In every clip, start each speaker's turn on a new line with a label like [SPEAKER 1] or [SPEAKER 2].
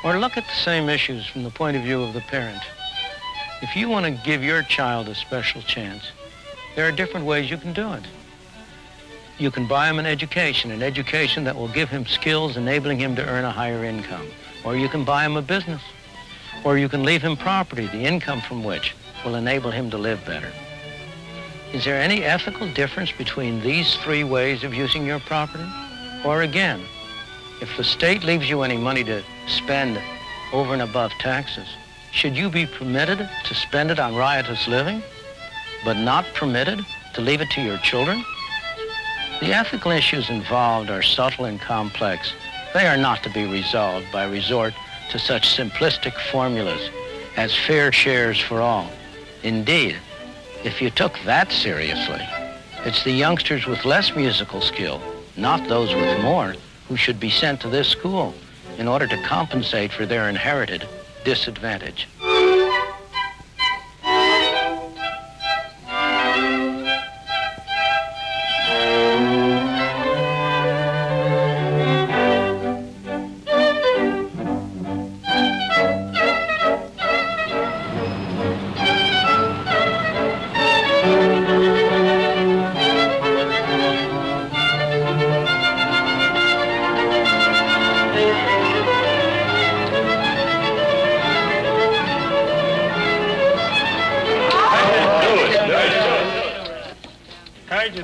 [SPEAKER 1] Or look at the same issues from the point of view of the parent. If you want to give your child a special chance, there are different ways you can do it. You can buy him an education that will give him skills enabling him to earn a higher income. Or you can buy him a business. Or you can leave him property, the income from which will enable him to live better. Is there any ethical difference between these three ways of using your property? Or again, if the state leaves you any money to spend over and above taxes, should you be permitted to spend it on riotous living, but not permitted to leave it to your children? The ethical issues involved are subtle and complex. They are not to be resolved by resort to such simplistic formulas as fair shares for all. Indeed, if you took that seriously, it's the youngsters with less musical skill, not those with more, who should be sent to this school in order to compensate for their inherited disadvantage.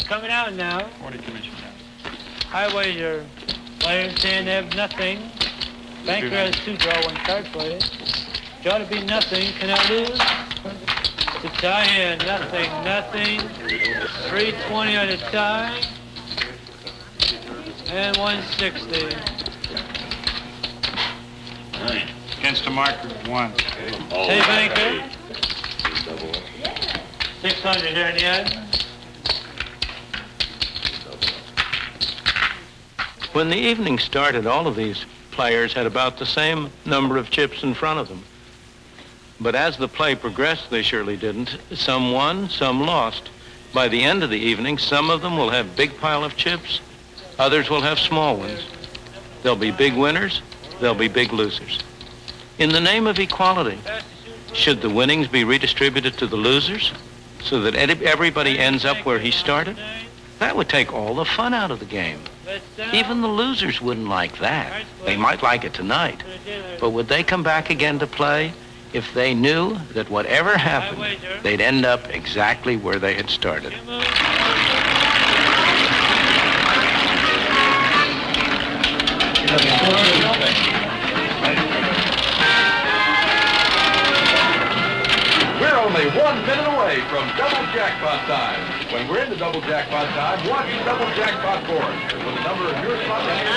[SPEAKER 2] Coming out now. Highway, your players saying they have nothing. Banker has 2 draw 1 card players. Ought to be nothing. Can I lose? The tie here, nothing. 320 on the tie. And 160.
[SPEAKER 3] Against the marker, 1.
[SPEAKER 2] Say banker. 600 here in the end.
[SPEAKER 1] When the evening started, all of these players had about the same number of chips in front of them. But as the play progressed, they surely didn't. Some won, some lost. By the end of the evening, some of them will have big pile of chips, others will have small ones. There'll be big winners, there'll be big losers. In the name of equality, should the winnings be redistributed to the losers so that everybody ends up where he started? That would take all the fun out of the game. Even the losers wouldn't like that. They might like it tonight. But would they come back again to play if they knew that whatever happened, they'd end up exactly where they had started?
[SPEAKER 4] We're only 1 minute away from double jackpot time. When we're into double jackpot time, watch double jackpot board. With the number of your slots and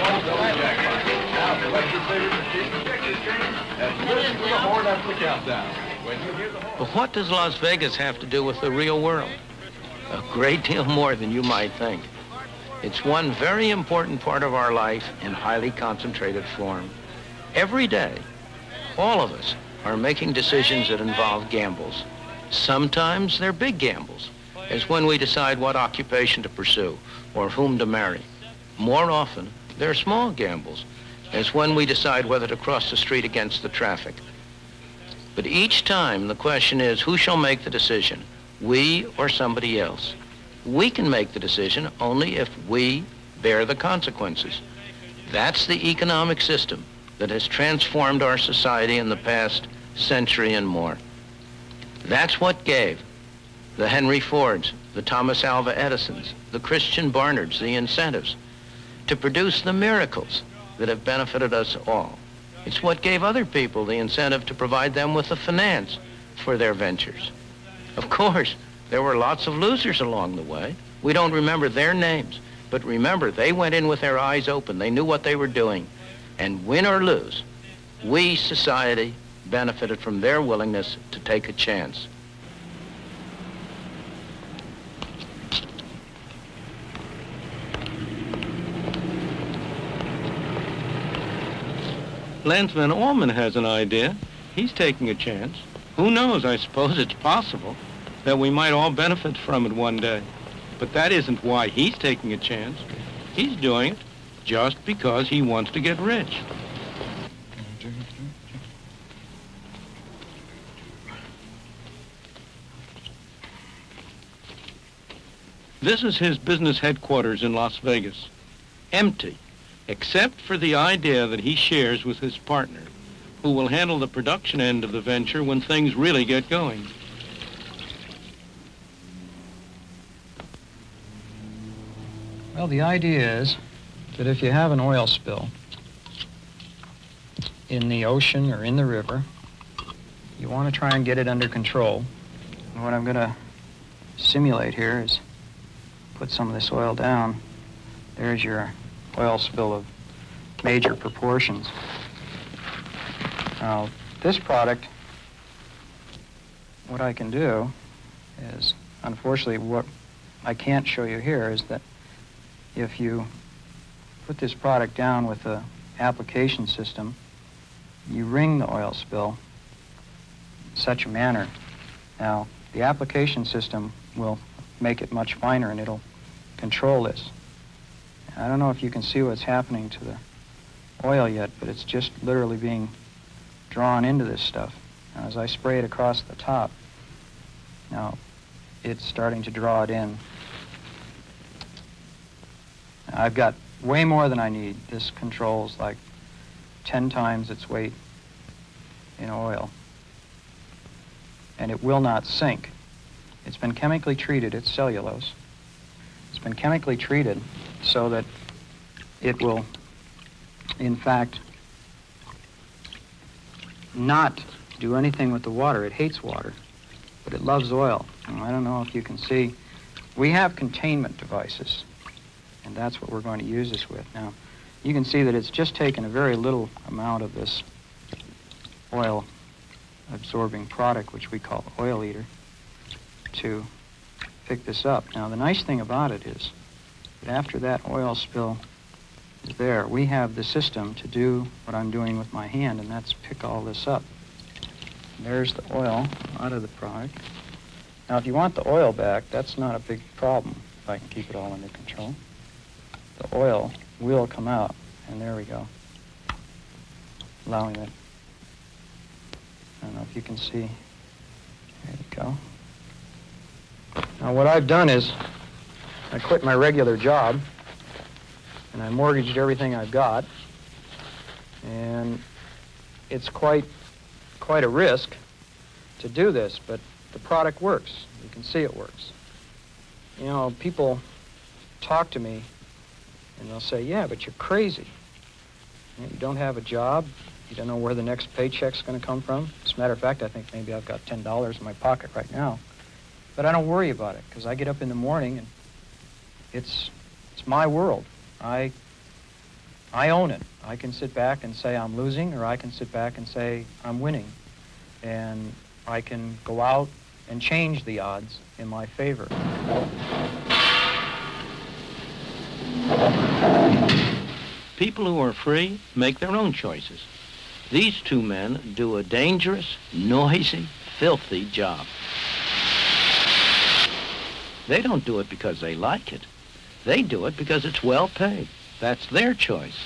[SPEAKER 4] one double jackpot. Now select your favorite machine, check your change, and listen to the horn after the countdown. When you hear the horn.
[SPEAKER 1] But what does Las Vegas have to do with the real world? A great deal more than you might think. It's one very important part of our life in highly concentrated form. Every day, all of us are making decisions that involve gambles. Sometimes they're big gambles, as when we decide what occupation to pursue or whom to marry. More often, they're small gambles, as when we decide whether to cross the street against the traffic. But each time, the question is, who shall make the decision, we or somebody else? We can make the decision only if we bear the consequences. That's the economic system that has transformed our society in the past century and more. That's what gave the Henry Fords, the Thomas Alva Edisons, the Christian Barnards the incentives to produce the miracles that have benefited us all. It's what gave other people the incentive to provide them with the finance for their ventures. Of course, there were lots of losers along the way. We don't remember their names, but remember, they went in with their eyes open. They knew what they were doing. And win or lose, we, society, benefited from their willingness to take a chance. Lensman Allman has an idea. He's taking a chance. Who knows? I suppose it's possible that we might all benefit from it one day. But that isn't why he's taking a chance. He's doing it just because he wants to get rich. This is his business headquarters in Las Vegas. Empty, except for the idea that he shares with his partner, who will handle the production end of the venture when things really get going.
[SPEAKER 5] Well, the idea is that if you have an oil spill in the ocean or in the river, you want to try and get it under control. And what I'm going to simulate here is put some of this oil down. There's your oil spill of major proportions. Now, this product, what I can do is, unfortunately, what I can't show you here is that if you put this product down with the application system, you ring the oil spill in such a manner. Now, the application system will make it much finer and it'll control this. I don't know if you can see what's happening to the oil yet, but it's just literally being drawn into this stuff. Now, as I spray it across the top, now it's starting to draw it in. Now, I've got way more than I need. This controls like 10 times its weight in oil. And it will not sink. It's been chemically treated, it's cellulose. It's been chemically treated so that it will, in fact, not do anything with the water. It hates water, but it loves oil. And I don't know if you can see, we have containment devices, and that's what we're going to use this with. Now, you can see that it's just taken a very little amount of this oil-absorbing product, which we call oil eater, to pick this up. Now, the nice thing about it is that after that oil spill is there, we have the system to do what I'm doing with my hand, and that's pick all this up. And there's the oil out of the product. Now, if you want the oil back, that's not a big problem if I can keep it all under control. The oil will come out, and there we go, allowing it. I don't know if you can see. There you go. Now, what I've done is I quit my regular job, and I mortgaged everything I've got, and it's quite a risk to do this, but the product works. You can see it works. You know, people talk to me, and they'll say, yeah, but you're crazy. You don't have a job. You don't know where the next paycheck's going to come from. As a matter of fact, I think maybe I've got $10 in my pocket right now. But I don't worry about it, because I get up in the morning, and it's my world. I own it. I can sit back and say I'm losing, or I can sit back and say I'm winning. And I can go out and change the odds in my favor.
[SPEAKER 1] People who are free make their own choices. These two men do a dangerous, noisy, filthy job. They don't do it because they like it. They do it because it's well paid. That's their choice.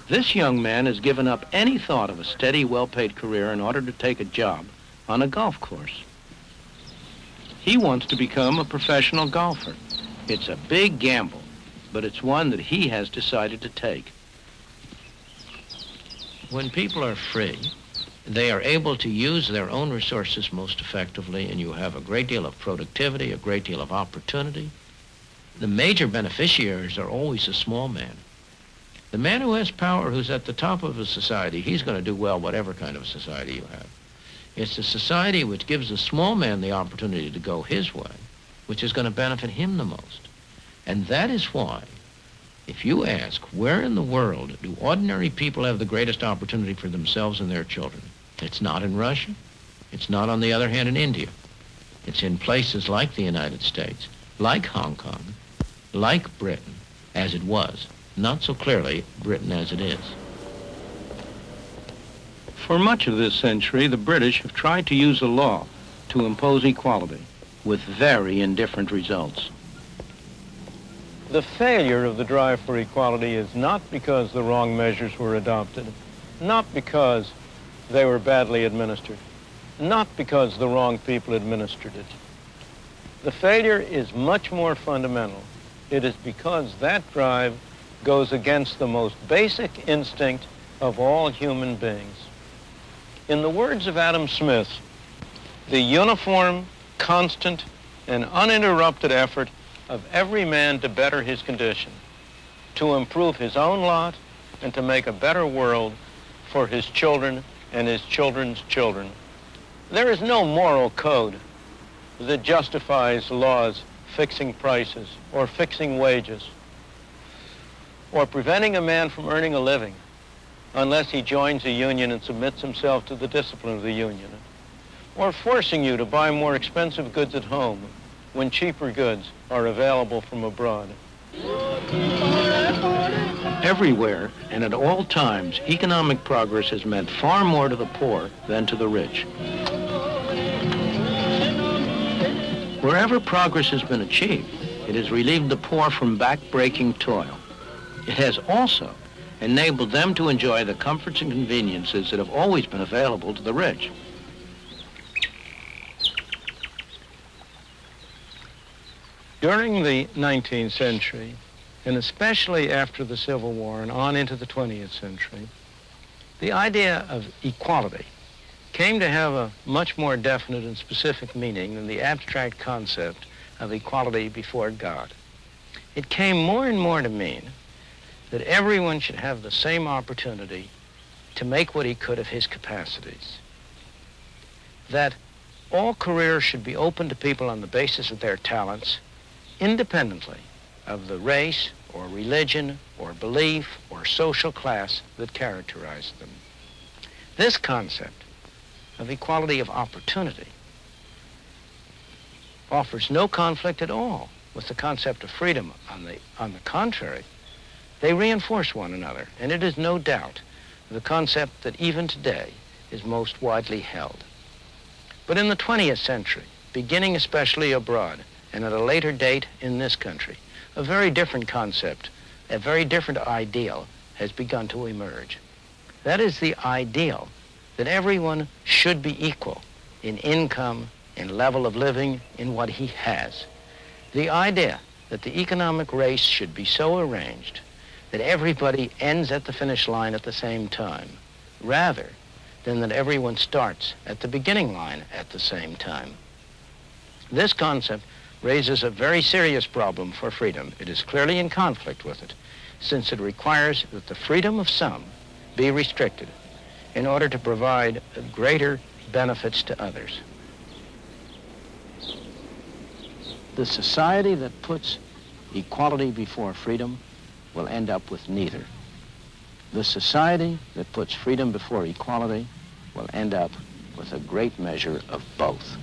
[SPEAKER 1] This young man has given up any thought of a steady, well-paid career in order to take a job on a golf course. He wants to become a professional golfer. It's a big gamble, but it's one that he has decided to take. When people are free, they are able to use their own resources most effectively, and you have a great deal of productivity, a great deal of opportunity. The major beneficiaries are always a small man. The man who has power, who's at the top of a society, he's going to do well whatever kind of society you have. It's the society which gives the small man the opportunity to go his way, which is going to benefit him the most. And that is why, if you ask, where in the world do ordinary people have the greatest opportunity for themselves and their children? It's not in Russia. It's not, on the other hand, in India. It's in places like the United States, like Hong Kong, like Britain, as it was. Not so clearly Britain as it is. For much of this century, the British have tried to use a law to impose equality, with very indifferent results.
[SPEAKER 6] The failure of the drive for equality is not because the wrong measures were adopted, not because they were badly administered. not because the wrong people administered it. The failure is much more fundamental. It is because that drive goes against the most basic instinct of all human beings. In the words of Adam Smith, the uniform, constant, and uninterrupted effort of every man to better his condition, to improve his own lot, and to make a better world for his children and his children's children. There is no moral code that justifies laws fixing prices or fixing wages or preventing a man from earning a living unless he joins a union and submits himself to the discipline of the union, or forcing you to buy more expensive goods at home when cheaper goods are available from abroad.
[SPEAKER 1] Everywhere and at all times, economic progress has meant far more to the poor than to the rich. Wherever progress has been achieved, it has relieved the poor from back-breaking toil. It has also enabled them to enjoy the comforts and conveniences that have always been available to the rich.
[SPEAKER 6] During the 19th century, and especially after the Civil War and on into the 20th century, the idea of equality came to have a much more definite and specific meaning than the abstract concept of equality before God. It came more and more to mean that everyone should have the same opportunity to make what he could of his capacities, that all careers should be open to people on the basis of their talents, independently of the race or religion or belief or social class that characterized them. This concept of equality of opportunity offers no conflict at all with the concept of freedom. On the contrary, they reinforce one another, and it is no doubt the concept that even today is most widely held. But in the 20th century, beginning especially abroad, and at a later date in this country, a very different concept, a very different ideal has begun to emerge. That is the ideal that everyone should be equal in income, in level of living, in what he has. The idea that the economic race should be so arranged that everybody ends at the finish line at the same time, rather than that everyone starts at the beginning line at the same time. This concept raises a very serious problem for freedom. It is clearly in conflict with it, since it requires that the freedom of some be restricted in order to provide greater benefits to others. The society that puts equality before freedom will end up with neither. The society that puts freedom before equality will end up with a great measure of both.